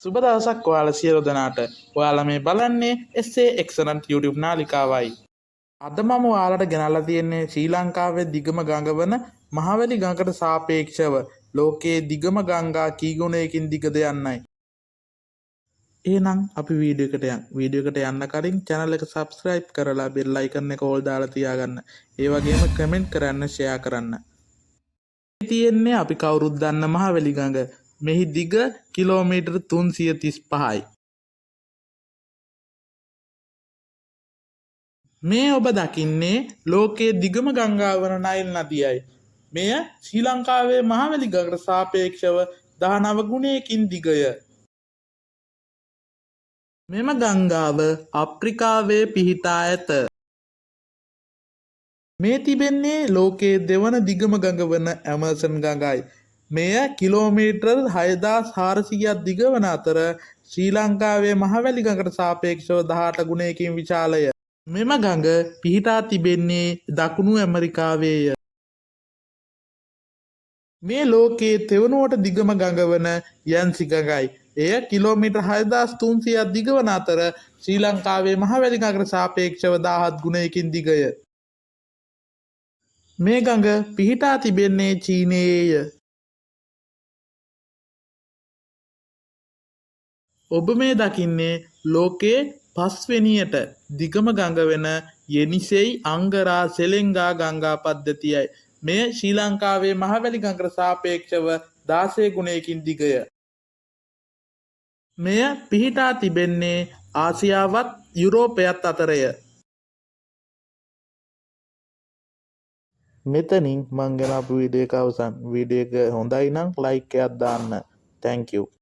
සුබ දවසක් ඔයාලා සියලු දෙනාට. ඔයාලා මේ බලන්නේ SA Excellent YouTube නාලිකාවයි. අද මම ඔයාලට ගෙනල්ලා තියෙන්නේ ශ්‍රී ලංකාවේ දිගම ගඟ වන මහවැලි ගඟට සාපේක්ෂව ලෝකයේ දිගම ගංගා කී ගුණයකින් දිගද යන්නයි. එහෙනම් අපි වීඩියෝ එකට යමු. වීඩියෝ එකට යන්න කලින් channel එක subscribe කරලා bell icon එක all දාලා තියාගන්න. ඒ වගේම comment කරන්න, share කරන්න. තියෙන්නේ අපි කවුරුත් දන්න මහවැලි ගඟ. මෙහි දිග කිලෝමීටර් 335යි. මේ ඔබ දකින්නේ ලෝකයේ දිගම ගංගාව වන නයිල් නදියයි. මෙය ශ්‍රී ලංකාවේ මහවැලි ගඟට සාපේක්ෂව 19 ගුණයකින් දිගය. මෙම ගංගාව අප්‍රිකාවේ පිහිටා ඇත. මේ තිබෙන්නේ ලෝකයේ දෙවන දිගම ගඟ වන ඇමර්සන් ගඟයි. මෙය කිලෝමීටර් 6400ක් දිග වන අතර ශ්‍රී ලංකාවේ මහවැලි ගඟට සාපේක්ෂව 18 ගුණයකින් විශාලය. මෙම ගඟ පිහිටා තිබෙන්නේ දකුණු ඇමරිකාවේය. මේ ලෝකයේ තෙවනුවට දිගම ගඟ වන යන්සි ගඟයි. එය කිලෝමීටර් 6300ක් දිග වන අතර ශ්‍රී ලංකාවේ මහවැලි ගඟට සාපේක්ෂව 17 ගුණයකින් දිගය. මේ ගඟ පිහිටා තිබෙන්නේ චීනයේය. ඔබ මේ දකින්නේ ලෝකයේ 5 වෙනියට දිගම ගඟ වෙන යෙනිසෙයි අංගරා සෙලෙන්ගා ගංගා පද්ධතියයි. මෙය ශ්‍රී ලංකාවේ මහවැලි ගඟට සාපේක්ෂව 16 ගුණයකින් දිගය. මෙය පිහිටා තිබෙන්නේ ආසියාවත් යුරෝපයත් අතරය. මෙතනින් මං ගෙනාපු වීඩියෝ එක අවසන්. වීඩියෝ එක හොඳයි නම් ලයික් එකක් දාන්න. Thank you.